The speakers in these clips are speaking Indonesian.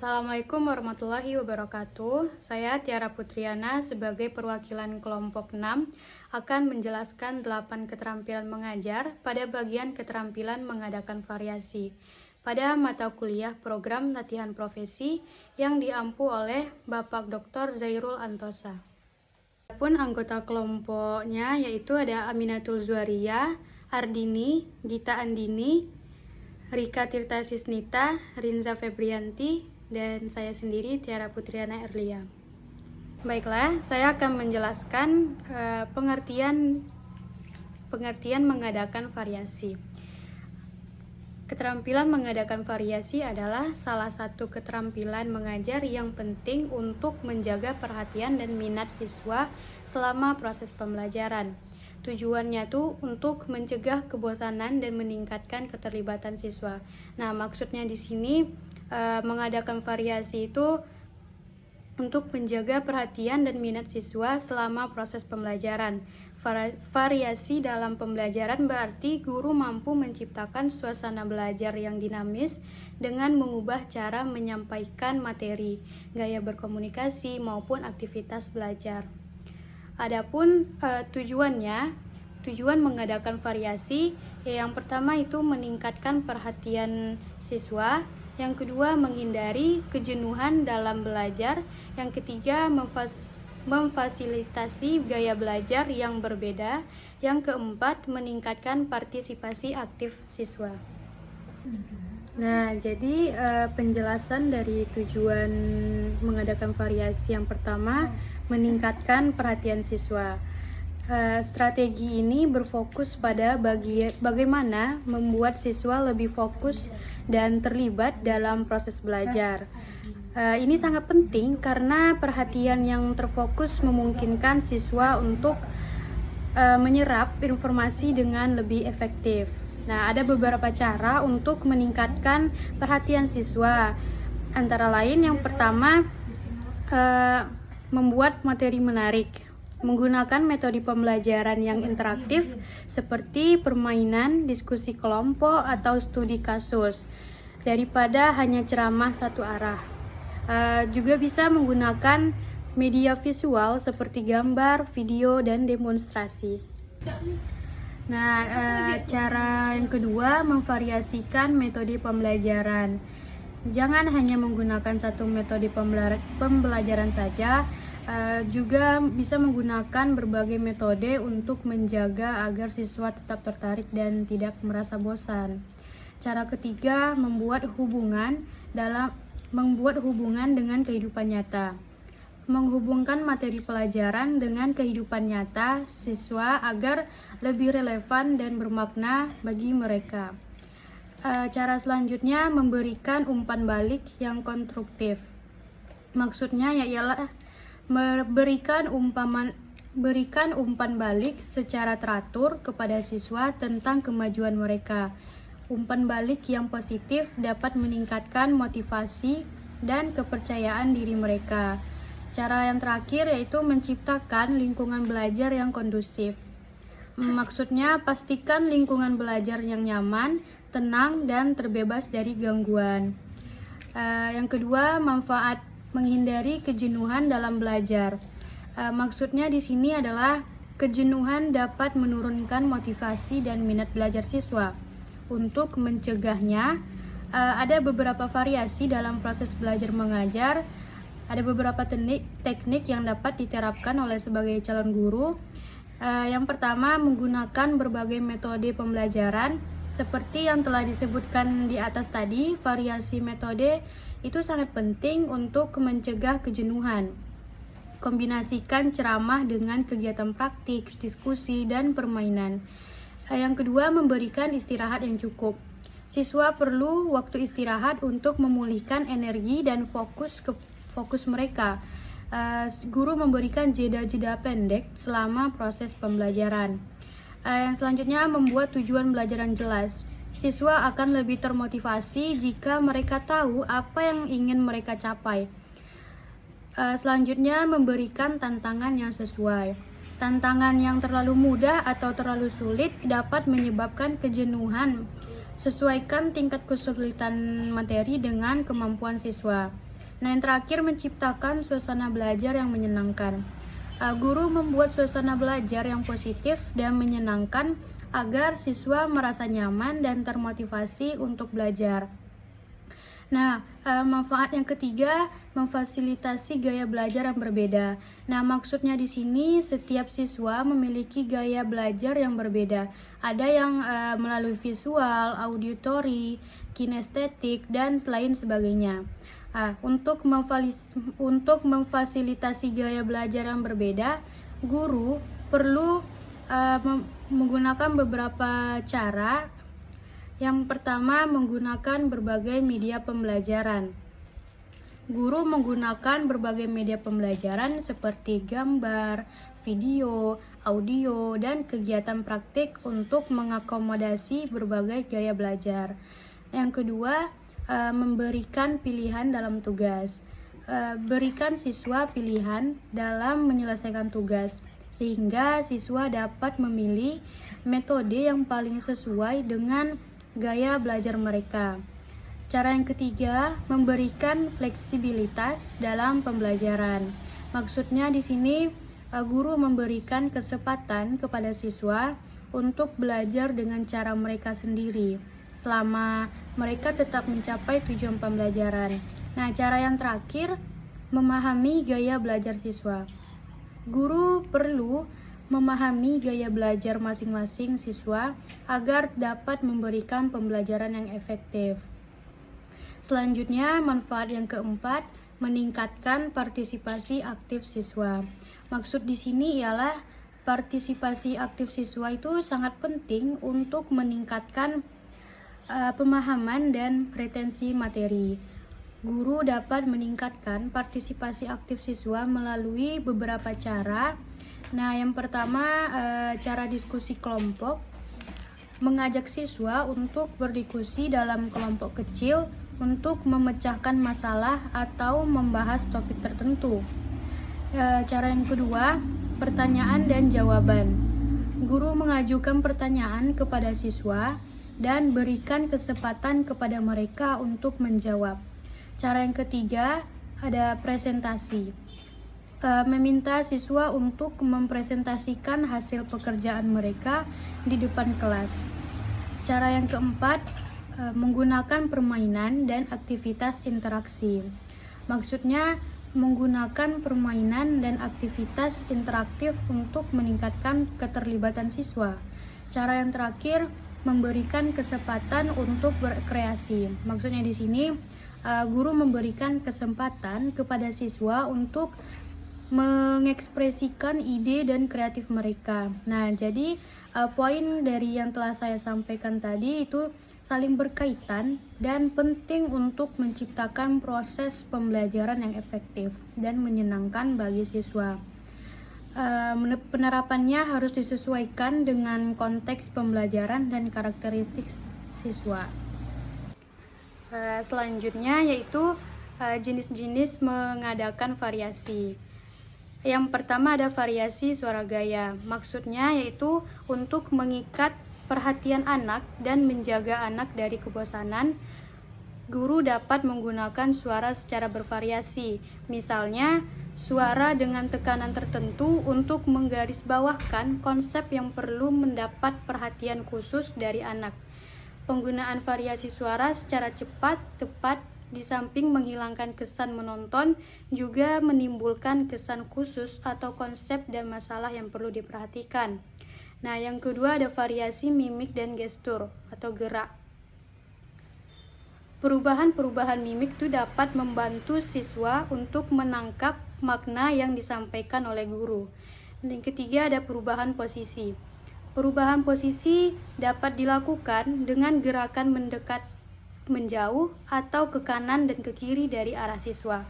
Assalamualaikum warahmatullahi wabarakatuh. Saya Tiara Putriana sebagai perwakilan kelompok 6 akan menjelaskan 8 keterampilan mengajar pada bagian keterampilan mengadakan variasi pada mata kuliah program latihan profesi yang diampu oleh Bapak Dr. Zairul Antosa. Adapun anggota kelompoknya yaitu ada Aminatul Zuaria, Ardini, Gita Andini, Rika Tirta Sisnita, Rinza Febrianti, dan saya sendiri Tiara Putriana Erlia. Baiklah, saya akan menjelaskan pengertian mengadakan variasi. Keterampilan mengadakan variasi adalah salah satu keterampilan mengajar yang penting untuk menjaga perhatian dan minat siswa selama proses pembelajaran. Tujuannya tuh untuk mencegah kebosanan dan meningkatkan keterlibatan siswa. Nah, maksudnya di sini mengadakan variasi itu untuk menjaga perhatian dan minat siswa selama proses pembelajaran. Variasi dalam pembelajaran berarti guru mampu menciptakan suasana belajar yang dinamis dengan mengubah cara menyampaikan materi, gaya berkomunikasi maupun aktivitas belajar. Adapun tujuan mengadakan variasi yang pertama itu meningkatkan perhatian siswa, yang kedua menghindari kejenuhan dalam belajar, yang ketiga memfasilitasi gaya belajar yang berbeda, yang keempat meningkatkan partisipasi aktif siswa. Nah, jadi penjelasan dari tujuan mengadakan variasi yang pertama, meningkatkan perhatian siswa. Strategi ini berfokus pada bagaimana membuat siswa lebih fokus dan terlibat dalam proses belajar. Ini sangat penting karena perhatian yang terfokus memungkinkan siswa untuk menyerap informasi dengan lebih efektif. Nah, ada beberapa cara untuk meningkatkan perhatian siswa. Antara lain yang pertama, membuat materi menarik. Menggunakan metode pembelajaran yang interaktif seperti permainan, diskusi kelompok, atau studi kasus daripada hanya ceramah satu arah. Juga bisa menggunakan media visual seperti gambar, video, dan demonstrasi. Nah, cara yang kedua, memvariasikan metode pembelajaran. Jangan hanya menggunakan satu metode pembelajaran saja, juga bisa menggunakan berbagai metode untuk menjaga agar siswa tetap tertarik dan tidak merasa bosan. Cara ketiga, membuat hubungan dengan kehidupan nyata. Menghubungkan materi pelajaran dengan kehidupan nyata siswa agar lebih relevan dan bermakna bagi mereka. Cara selanjutnya, memberikan umpan balik yang konstruktif. Maksudnya ialah berikan umpan balik secara teratur kepada siswa tentang kemajuan mereka. Umpan balik yang positif dapat meningkatkan motivasi dan kepercayaan diri mereka. Cara yang terakhir yaitu menciptakan lingkungan belajar yang kondusif. Maksudnya pastikan lingkungan belajar yang nyaman, tenang, dan terbebas dari gangguan. Yang kedua, menghindari kejenuhan dalam belajar. Maksudnya di sini adalah kejenuhan dapat menurunkan motivasi dan minat belajar siswa. Untuk mencegahnya, ada beberapa variasi dalam proses belajar mengajar. Ada beberapa teknik yang dapat diterapkan oleh sebagai calon guru. Yang pertama, menggunakan berbagai metode pembelajaran seperti yang telah disebutkan di atas tadi. Variasi metode itu sangat penting untuk mencegah kejenuhan. Kombinasikan ceramah dengan kegiatan praktik, diskusi, dan permainan. Yang kedua, memberikan istirahat yang cukup. Siswa perlu waktu istirahat untuk memulihkan energi dan fokus mereka. Guru memberikan jeda-jeda pendek selama proses pembelajaran. Yang selanjutnya, membuat tujuan belajar yang jelas. Siswa akan lebih termotivasi jika mereka tahu apa yang ingin mereka capai. Selanjutnya, memberikan tantangan yang sesuai. Tantangan yang terlalu mudah atau terlalu sulit dapat menyebabkan kejenuhan. Sesuaikan tingkat kesulitan materi dengan kemampuan siswa. Nah, yang terakhir menciptakan suasana belajar yang menyenangkan. Guru membuat suasana belajar yang positif dan menyenangkan agar siswa merasa nyaman dan termotivasi untuk belajar. Nah, manfaat yang ketiga, memfasilitasi gaya belajar yang berbeda. Nah, maksudnya di sini setiap siswa memiliki gaya belajar yang berbeda. Ada yang melalui visual, auditori, kinestetik, dan lain sebagainya. Untuk memfasilitasi gaya belajar yang berbeda, guru perlu menggunakan beberapa cara. Yang pertama, menggunakan berbagai media pembelajaran. Guru menggunakan berbagai media pembelajaran seperti gambar, video, audio, dan kegiatan praktik untuk mengakomodasi berbagai gaya belajar. Yang kedua, memberikan pilihan dalam tugas. Berikan siswa pilihan dalam menyelesaikan tugas, sehingga siswa dapat memilih metode yang paling sesuai dengan gaya belajar mereka. Cara yang ketiga, memberikan fleksibilitas dalam pembelajaran. Maksudnya di sini guru memberikan kesempatan kepada siswa untuk belajar dengan cara mereka sendiri selama mereka tetap mencapai tujuan pembelajaran. Nah, cara yang terakhir, memahami gaya belajar siswa. Guru perlu memahami gaya belajar masing-masing siswa agar dapat memberikan pembelajaran yang efektif. Selanjutnya, manfaat yang keempat, meningkatkan partisipasi aktif siswa. Maksud di sini ialah partisipasi aktif siswa itu sangat penting untuk meningkatkan pemahaman dan retensi materi. Guru dapat meningkatkan partisipasi aktif siswa melalui beberapa cara. Nah, yang pertama, cara diskusi kelompok. Mengajak siswa untuk berdiskusi dalam kelompok kecil untuk memecahkan masalah atau membahas topik tertentu. Cara yang kedua, pertanyaan dan jawaban. Guru mengajukan pertanyaan kepada siswa dan berikan kesempatan kepada mereka untuk menjawab. Cara yang ketiga, ada presentasi. Meminta siswa untuk mempresentasikan hasil pekerjaan mereka di depan kelas. Cara yang keempat, menggunakan permainan dan aktivitas interaksi. Maksudnya menggunakan permainan dan aktivitas interaktif untuk meningkatkan keterlibatan siswa. Cara yang terakhir, memberikan kesempatan untuk berkreasi. Maksudnya di sini guru memberikan kesempatan kepada siswa untuk mengekspresikan ide dan kreatif mereka. Nah, jadi poin dari yang telah saya sampaikan tadi itu saling berkaitan dan penting untuk menciptakan proses pembelajaran yang efektif dan menyenangkan bagi siswa. Penerapannya harus disesuaikan dengan konteks pembelajaran dan karakteristik siswa. Selanjutnya yaitu jenis-jenis mengadakan variasi. Yang pertama ada variasi suara gaya. Maksudnya yaitu untuk mengikat perhatian anak dan menjaga anak dari kebosanan. Guru dapat menggunakan suara secara bervariasi. Misalnya, suara dengan tekanan tertentu untuk menggarisbawahkan konsep yang perlu mendapat perhatian khusus dari anak. Penggunaan variasi suara secara cepat, tepat, di samping menghilangkan kesan menonton, juga menimbulkan kesan khusus atau konsep dan masalah yang perlu diperhatikan. Nah, yang kedua ada variasi mimik dan gestur atau gerak. Perubahan-perubahan mimik itu dapat membantu siswa untuk menangkap makna yang disampaikan oleh guru. Dan yang ketiga ada perubahan posisi. Perubahan posisi dapat dilakukan dengan gerakan mendekat, menjauh, atau ke kanan dan ke kiri dari arah siswa.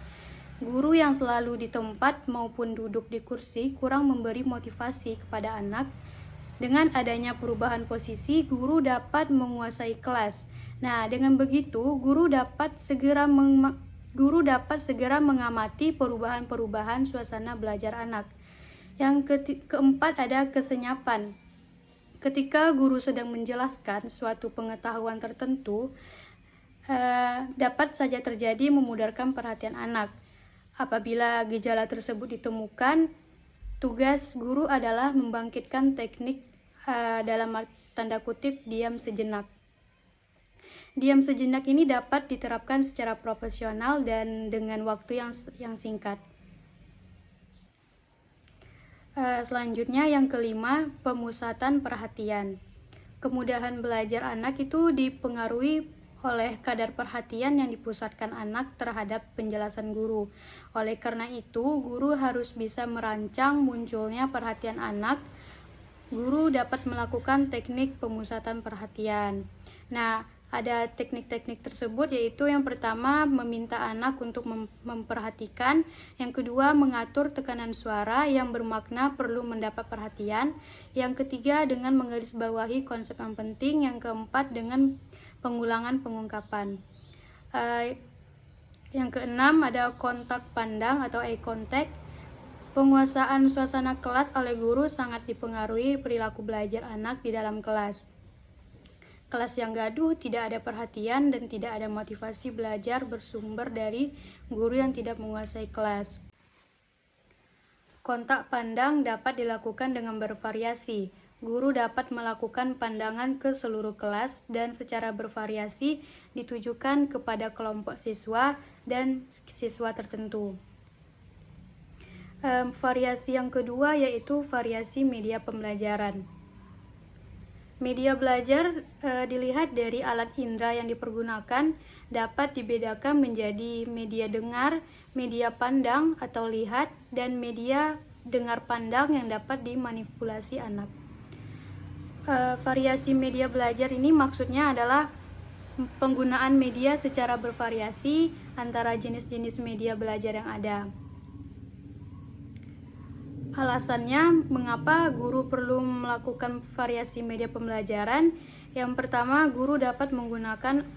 Guru yang selalu di tempat maupun duduk di kursi kurang memberi motivasi kepada anak. Dengan adanya perubahan posisi, guru dapat menguasai kelas. Nah, dengan begitu, guru dapat segera mengamati perubahan-perubahan suasana belajar anak. Yang keempat ada kesenyapan. Ketika guru sedang menjelaskan suatu pengetahuan tertentu, dapat saja terjadi memudarkan perhatian anak. Apabila gejala tersebut ditemukan, tugas guru adalah membangkitkan teknik dalam tanda kutip diam sejenak. Diam sejenak ini dapat diterapkan secara profesional dan dengan waktu yang singkat. Selanjutnya yang kelima, pemusatan perhatian. Kemudahan belajar anak itu dipengaruhi oleh kadar perhatian yang dipusatkan anak terhadap penjelasan guru. Oleh karena itu, guru harus bisa merancang munculnya perhatian anak. Guru dapat melakukan teknik pemusatan perhatian. Nah, ada teknik-teknik tersebut, yaitu yang pertama meminta anak untuk memperhatikan, yang kedua mengatur tekanan suara yang bermakna perlu mendapat perhatian, yang ketiga dengan menggarisbawahi konsep yang penting, yang keempat dengan pengulangan pengungkapan. Yang keenam ada kontak pandang atau eye contact. Penguasaan suasana kelas oleh guru sangat dipengaruhi perilaku belajar anak di dalam kelas. Kelas yang gaduh, tidak ada perhatian, dan tidak ada motivasi belajar bersumber dari guru yang tidak menguasai kelas. Kontak pandang dapat dilakukan dengan bervariasi. Guru dapat melakukan pandangan ke seluruh kelas dan secara bervariasi ditujukan kepada kelompok siswa dan siswa tertentu. Variasi yang kedua yaitu variasi media pembelajaran. Media belajar dilihat dari alat indera yang dipergunakan dapat dibedakan menjadi media dengar, media pandang atau lihat, dan media dengar pandang yang dapat dimanipulasi anak. Variasi media belajar ini maksudnya adalah penggunaan media secara bervariasi antara jenis-jenis media belajar yang ada. Alasannya mengapa guru perlu melakukan variasi media pembelajaran? Yang pertama, guru dapat menggunakan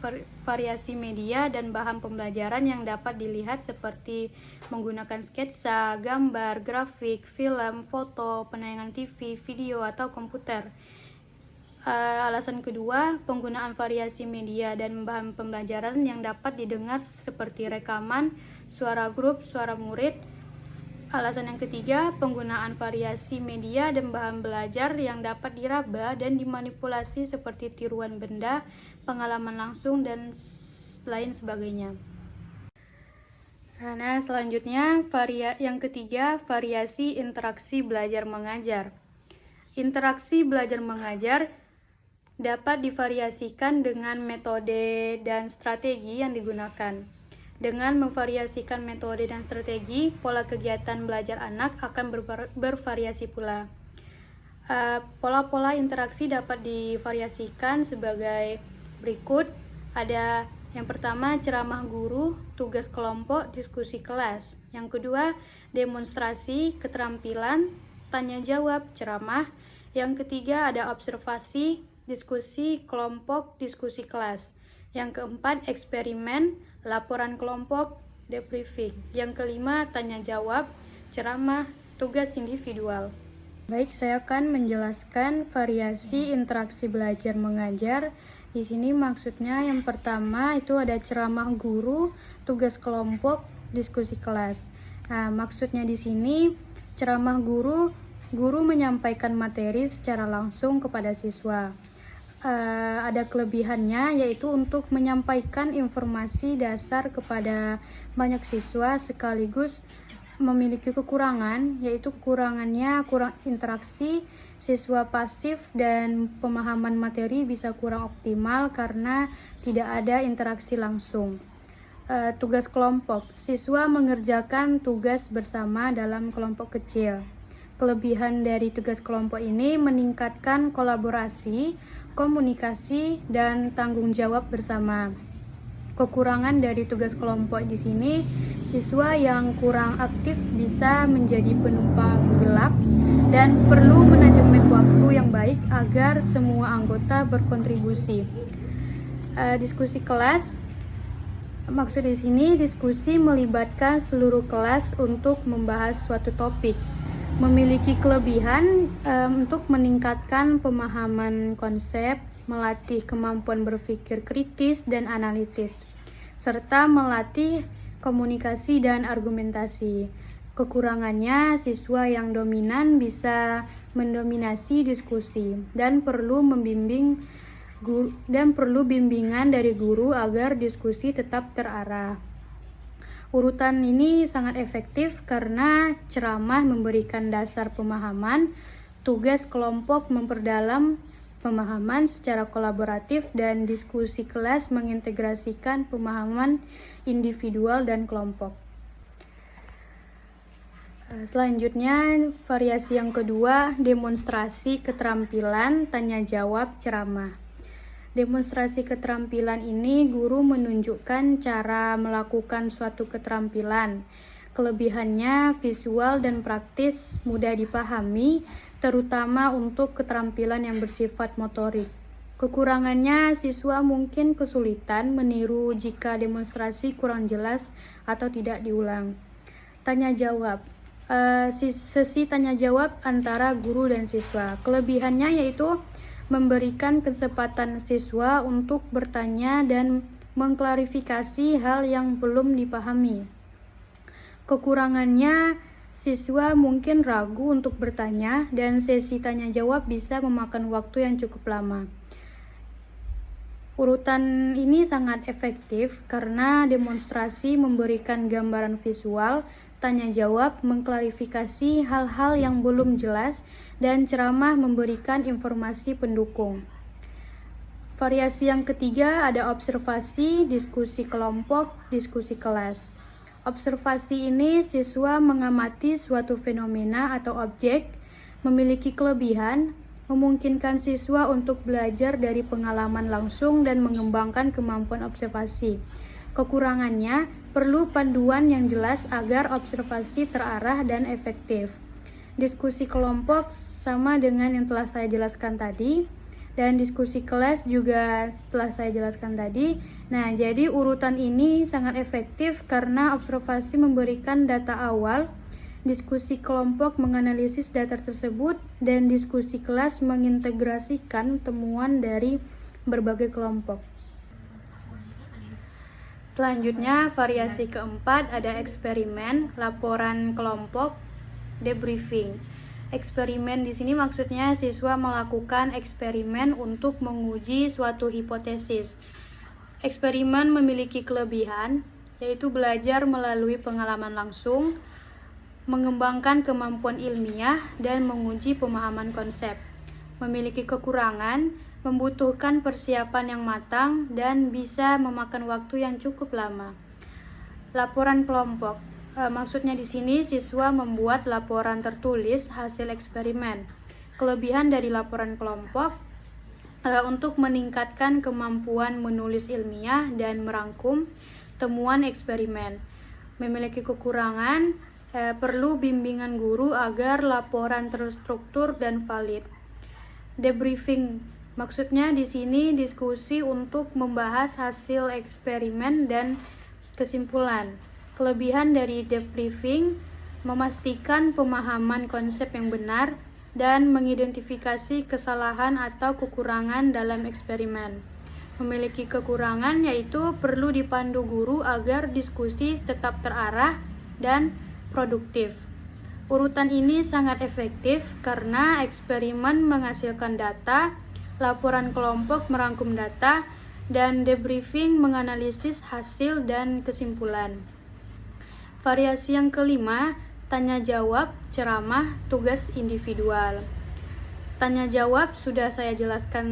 variasi media dan bahan pembelajaran yang dapat dilihat seperti menggunakan sketsa, gambar, grafik, film, foto, penayangan TV, video, atau komputer. Alasan kedua, penggunaan variasi media dan bahan pembelajaran yang dapat didengar seperti rekaman, suara grup, suara murid. Alasan yang ketiga, penggunaan variasi media dan bahan belajar yang dapat diraba dan dimanipulasi seperti tiruan benda, pengalaman langsung, dan lain sebagainya. Nah, selanjutnya yang ketiga, variasi interaksi belajar mengajar. Interaksi belajar mengajar dapat divariasikan dengan metode dan strategi yang digunakan. Dengan memvariasikan metode dan strategi, pola kegiatan belajar anak akan bervariasi pula. Pola-pola interaksi dapat divariasikan sebagai berikut. Ada yang pertama, ceramah guru, tugas kelompok, diskusi kelas. Yang kedua, demonstrasi, keterampilan, tanya jawab, ceramah. Yang ketiga, ada observasi, diskusi kelompok, diskusi kelas. Yang keempat, eksperimen, laporan kelompok, debriefing. Yang kelima, tanya jawab, ceramah, tugas individual. Baik, saya akan menjelaskan variasi interaksi belajar mengajar. Di sini maksudnya yang pertama itu ada ceramah guru, tugas kelompok, diskusi kelas. Nah, maksudnya di sini ceramah guru menyampaikan materi secara langsung kepada siswa. Ada kelebihannya yaitu untuk menyampaikan informasi dasar kepada banyak siswa sekaligus memiliki kekurangan, yaitu kekurangannya kurang interaksi, siswa pasif dan pemahaman materi bisa kurang optimal karena tidak ada interaksi langsung. Tugas kelompok, siswa mengerjakan tugas bersama dalam kelompok kecil. Kelebihan dari tugas kelompok ini meningkatkan kolaborasi, komunikasi, dan tanggung jawab bersama. Kekurangan dari tugas kelompok di sini, siswa yang kurang aktif bisa menjadi penumpang gelap dan perlu manajemen waktu yang baik agar semua anggota berkontribusi. Diskusi kelas, maksud di sini diskusi melibatkan seluruh kelas untuk membahas suatu topik. Memiliki kelebihan untuk meningkatkan pemahaman konsep, melatih kemampuan berpikir kritis dan analitis, serta melatih komunikasi dan argumentasi. Kekurangannya, siswa yang dominan bisa mendominasi diskusi dan perlu bimbingan dari guru agar diskusi tetap terarah. Urutan ini sangat efektif karena ceramah memberikan dasar pemahaman, tugas kelompok memperdalam pemahaman secara kolaboratif, dan diskusi kelas mengintegrasikan pemahaman individual dan kelompok. Selanjutnya, variasi yang kedua, demonstrasi keterampilan tanya jawab ceramah. Demonstrasi keterampilan ini guru menunjukkan cara melakukan suatu keterampilan. Kelebihannya visual dan praktis, mudah dipahami, terutama untuk keterampilan yang bersifat motorik. Kekurangannya, siswa mungkin kesulitan meniru jika demonstrasi kurang jelas atau tidak diulang. Tanya jawab. Sesi tanya jawab antara guru dan siswa. Kelebihannya yaitu memberikan kesempatan siswa untuk bertanya dan mengklarifikasi hal yang belum dipahami. Kekurangannya, siswa mungkin ragu untuk bertanya dan sesi tanya jawab bisa memakan waktu yang cukup lama. Urutan ini sangat efektif karena demonstrasi memberikan gambaran visual, tanya jawab mengklarifikasi hal-hal yang belum jelas, dan ceramah memberikan informasi pendukung. Variasi yang ketiga ada observasi, diskusi kelompok, diskusi kelas. Observasi ini siswa mengamati suatu fenomena atau objek, memiliki kelebihan, memungkinkan siswa untuk belajar dari pengalaman langsung dan mengembangkan kemampuan observasi. Kekurangannya, perlu panduan yang jelas agar observasi terarah dan efektif. Diskusi kelompok sama dengan yang telah saya jelaskan tadi, dan diskusi kelas juga setelah saya jelaskan tadi. Nah, jadi urutan ini sangat efektif karena observasi memberikan data awal, diskusi kelompok menganalisis data tersebut, dan diskusi kelas mengintegrasikan temuan dari berbagai kelompok. Selanjutnya, variasi keempat ada eksperimen, laporan kelompok, debriefing. Eksperimen di sini maksudnya siswa melakukan eksperimen untuk menguji suatu hipotesis. Eksperimen memiliki kelebihan, yaitu belajar melalui pengalaman langsung, mengembangkan kemampuan ilmiah, dan menguji pemahaman konsep. Memiliki kekurangan, membutuhkan persiapan yang matang, dan bisa memakan waktu yang cukup lama. Laporan kelompok. Maksudnya di sini siswa membuat laporan tertulis hasil eksperimen. Kelebihan dari laporan kelompok untuk meningkatkan kemampuan menulis ilmiah dan merangkum temuan eksperimen. Memiliki kekurangan, perlu bimbingan guru agar laporan terstruktur dan valid. Debriefing. Maksudnya di sini diskusi untuk membahas hasil eksperimen dan kesimpulan. Kelebihan dari debriefing memastikan pemahaman konsep yang benar dan mengidentifikasi kesalahan atau kekurangan dalam eksperimen. Memiliki kekurangan yaitu perlu dipandu guru agar diskusi tetap terarah dan produktif. Urutan ini sangat efektif karena eksperimen menghasilkan data, laporan kelompok merangkum data, dan debriefing menganalisis hasil dan kesimpulan. Variasi yang kelima, tanya jawab, ceramah, tugas individual. Tanya jawab sudah saya jelaskan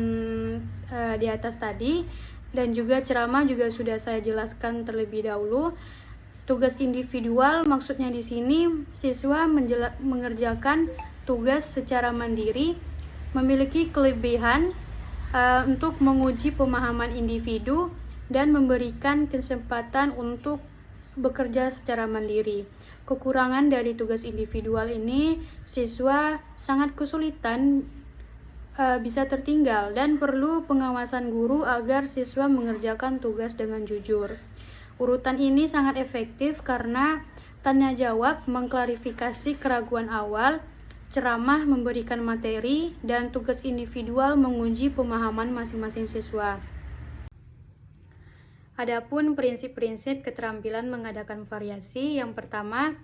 di atas tadi, dan juga ceramah juga sudah saya jelaskan terlebih dahulu. Tugas individual maksudnya di sini siswa mengerjakan tugas secara mandiri, memiliki kelebihan untuk menguji pemahaman individu dan memberikan kesempatan untuk bekerja secara mandiri. Kekurangan dari tugas individual ini, siswa sangat kesulitan bisa tertinggal dan perlu pengawasan guru agar siswa mengerjakan tugas dengan jujur. Urutan ini sangat efektif karena tanya jawab mengklarifikasi keraguan awal, ceramah memberikan materi, dan tugas individual menguji pemahaman masing-masing siswa. Adapun prinsip-prinsip keterampilan mengadakan variasi, yang pertama,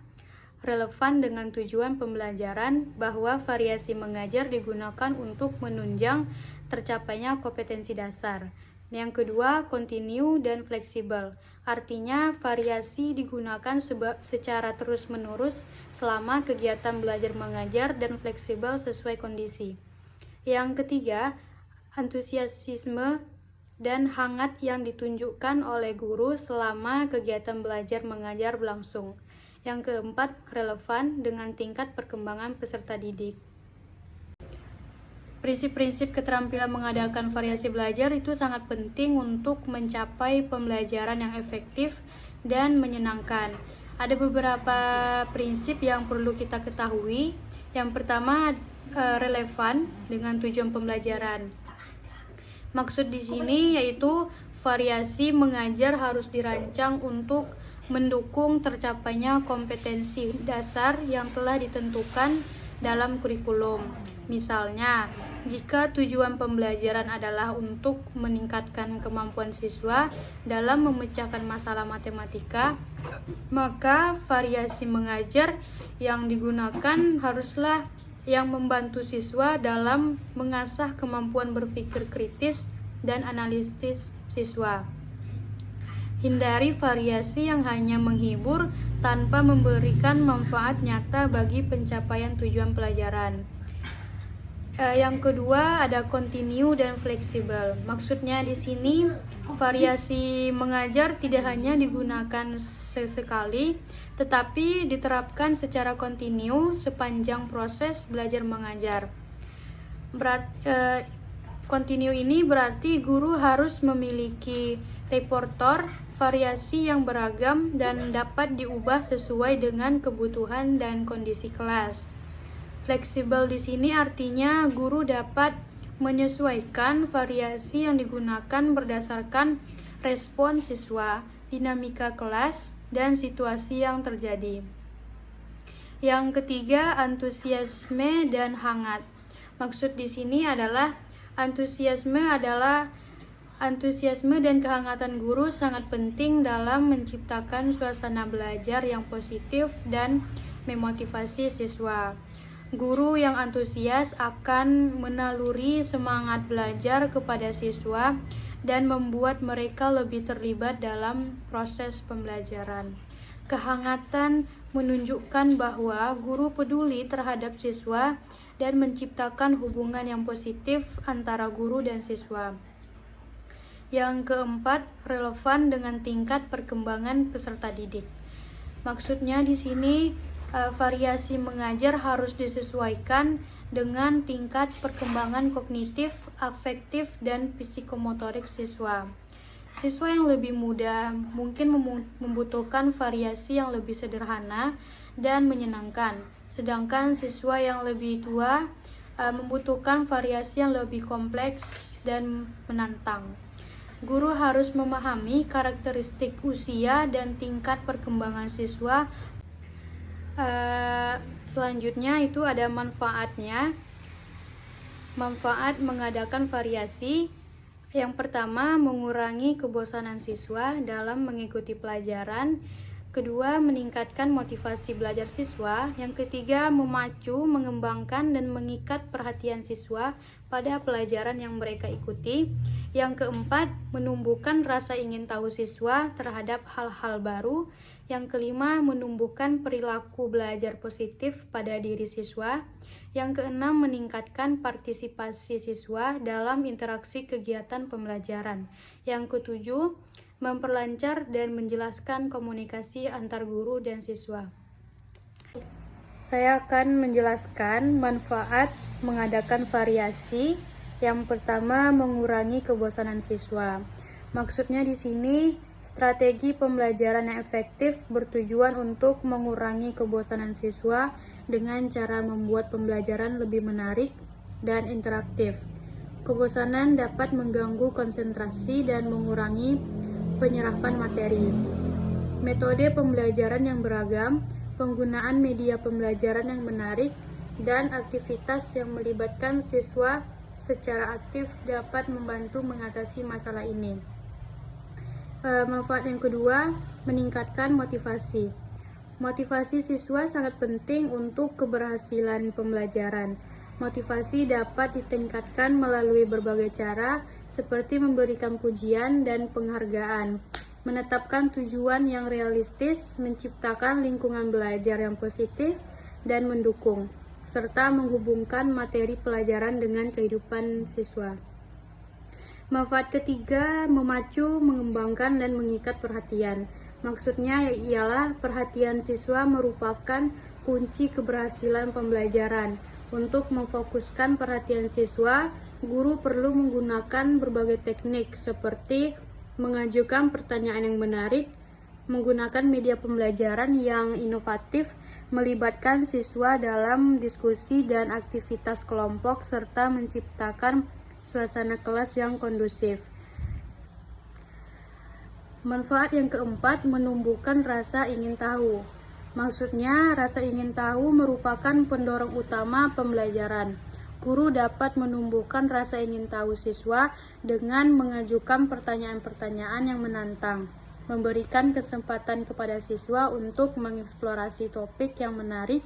relevan dengan tujuan pembelajaran, bahwa variasi mengajar digunakan untuk menunjang tercapainya kompetensi dasar. Yang kedua, kontinu dan fleksibel. Artinya, variasi digunakan secara terus-menerus selama kegiatan belajar mengajar dan fleksibel sesuai kondisi. Yang ketiga, antusiasme dan hangat yang ditunjukkan oleh guru selama kegiatan belajar mengajar berlangsung. Yang keempat, relevan dengan tingkat perkembangan peserta didik. Prinsip-prinsip keterampilan mengadakan variasi belajar itu sangat penting untuk mencapai pembelajaran yang efektif dan menyenangkan. Ada beberapa prinsip yang perlu kita ketahui. Yang pertama, relevan dengan tujuan pembelajaran. Maksud di sini yaitu variasi mengajar harus dirancang untuk mendukung tercapainya kompetensi dasar yang telah ditentukan dalam kurikulum. Misalnya, jika tujuan pembelajaran adalah untuk meningkatkan kemampuan siswa dalam memecahkan masalah matematika, maka variasi mengajar yang digunakan haruslah yang membantu siswa dalam mengasah kemampuan berpikir kritis dan analitis siswa. Hindari variasi yang hanya menghibur tanpa memberikan manfaat nyata bagi pencapaian tujuan pelajaran. Yang kedua, ada kontinu dan fleksibel. Maksudnya di sini variasi mengajar tidak hanya digunakan sesekali, tetapi diterapkan secara kontinu sepanjang proses belajar mengajar. Kontinu ini berarti guru harus memiliki repertoire variasi yang beragam dan dapat diubah sesuai dengan kebutuhan dan kondisi kelas. Fleksibel di sini artinya guru dapat menyesuaikan variasi yang digunakan berdasarkan respon siswa, dinamika kelas, dan situasi yang terjadi. Yang ketiga, antusiasme dan hangat. Maksud di sini adalah antusiasme dan kehangatan guru sangat penting dalam menciptakan suasana belajar yang positif dan memotivasi siswa. Guru yang antusias akan menaluri semangat belajar kepada siswa dan membuat mereka lebih terlibat dalam proses pembelajaran. Kehangatan menunjukkan bahwa guru peduli terhadap siswa dan menciptakan hubungan yang positif antara guru dan siswa. Yang keempat, relevan dengan tingkat perkembangan peserta didik. Maksudnya di sini variasi mengajar harus disesuaikan dengan tingkat perkembangan kognitif, afektif, dan psikomotorik siswa. Siswa yang lebih muda mungkin membutuhkan variasi yang lebih sederhana dan menyenangkan, sedangkan siswa yang lebih tua membutuhkan variasi yang lebih kompleks dan menantang. Guru harus memahami karakteristik usia dan tingkat perkembangan siswa. Selanjutnya itu ada manfaatnya. Manfaat mengadakan variasi. Yang pertama, mengurangi kebosanan siswa dalam mengikuti pelajaran. Kedua, meningkatkan motivasi belajar siswa. Yang ketiga, memacu, mengembangkan, dan mengikat perhatian siswa pada pelajaran yang mereka ikuti. Yang keempat, menumbuhkan rasa ingin tahu siswa terhadap hal-hal baru. Yang kelima, menumbuhkan perilaku belajar positif pada diri siswa. Yang keenam, meningkatkan partisipasi siswa dalam interaksi kegiatan pembelajaran. Yang ketujuh, memperlancar dan menjelaskan komunikasi antar guru dan siswa. Saya akan menjelaskan manfaat mengadakan variasi. Yang pertama, mengurangi kebosanan siswa. Maksudnya di sini, strategi pembelajaran yang efektif bertujuan untuk mengurangi kebosanan siswa dengan cara membuat pembelajaran lebih menarik dan interaktif. Kebosanan dapat mengganggu konsentrasi dan mengurangi penyerapan materi. Metode pembelajaran yang beragam, penggunaan media pembelajaran yang menarik, dan aktivitas yang melibatkan siswa secara aktif dapat membantu mengatasi masalah ini. Manfaat yang kedua, meningkatkan motivasi. Motivasi siswa sangat penting untuk keberhasilan pembelajaran. Motivasi dapat ditingkatkan melalui berbagai cara, seperti memberikan pujian dan penghargaan, menetapkan tujuan yang realistis, menciptakan lingkungan belajar yang positif dan mendukung, serta menghubungkan materi pelajaran dengan kehidupan siswa. Manfaat ketiga, memacu, mengembangkan, dan mengikat perhatian. Maksudnya ialah perhatian siswa merupakan kunci keberhasilan pembelajaran. Untuk memfokuskan perhatian siswa, guru perlu menggunakan berbagai teknik seperti mengajukan pertanyaan yang menarik, menggunakan media pembelajaran yang inovatif, melibatkan siswa dalam diskusi dan aktivitas kelompok, serta menciptakan suasana kelas yang kondusif. Manfaat yang keempat, menumbuhkan rasa ingin tahu. Maksudnya, rasa ingin tahu merupakan pendorong utama pembelajaran. Guru dapat menumbuhkan rasa ingin tahu siswa dengan mengajukan pertanyaan-pertanyaan yang menantang, memberikan kesempatan kepada siswa untuk mengeksplorasi topik yang menarik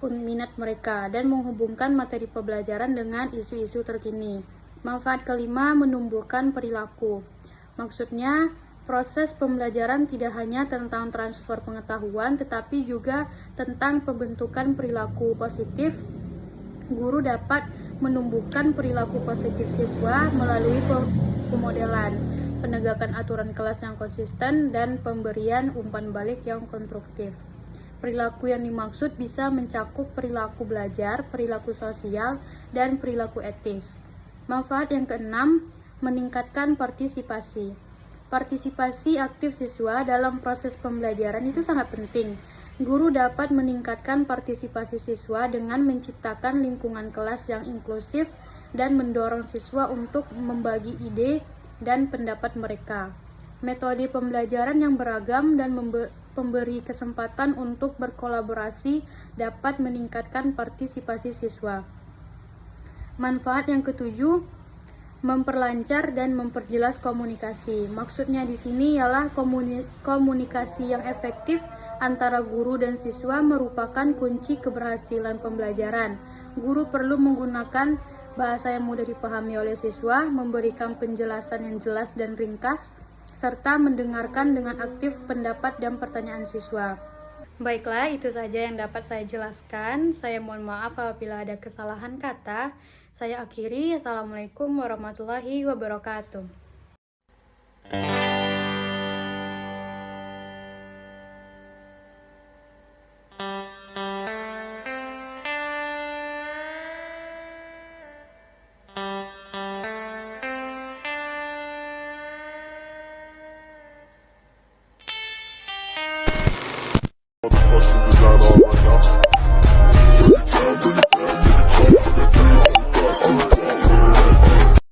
minat mereka, dan menghubungkan materi pembelajaran dengan isu-isu terkini. Manfaat kelima, menumbuhkan perilaku. Maksudnya, proses pembelajaran tidak hanya tentang transfer pengetahuan, tetapi juga tentang pembentukan perilaku positif. Guru dapat menumbuhkan perilaku positif siswa melalui pemodelan, penegakan aturan kelas yang konsisten, dan pemberian umpan balik yang konstruktif. Perilaku yang dimaksud bisa mencakup perilaku belajar, perilaku sosial, dan perilaku etis. Manfaat yang keenam, meningkatkan partisipasi. Partisipasi aktif siswa dalam proses pembelajaran itu sangat penting. Guru dapat meningkatkan partisipasi siswa dengan menciptakan lingkungan kelas yang inklusif dan mendorong siswa untuk membagi ide dan pendapat mereka. Metode pembelajaran yang beragam dan memberi kesempatan untuk berkolaborasi dapat meningkatkan partisipasi siswa. Manfaat yang ketujuh, memperlancar dan memperjelas komunikasi. Maksudnya di sini ialah komunikasi yang efektif antara guru dan siswa merupakan kunci keberhasilan pembelajaran. Guru perlu menggunakan bahasa yang mudah dipahami oleh siswa, memberikan penjelasan yang jelas dan ringkas, serta mendengarkan dengan aktif pendapat dan pertanyaan siswa. Baiklah, itu saja yang dapat saya jelaskan. Saya mohon maaf apabila ada kesalahan kata. Saya akhiri. Assalamualaikum warahmatullahi wabarakatuh.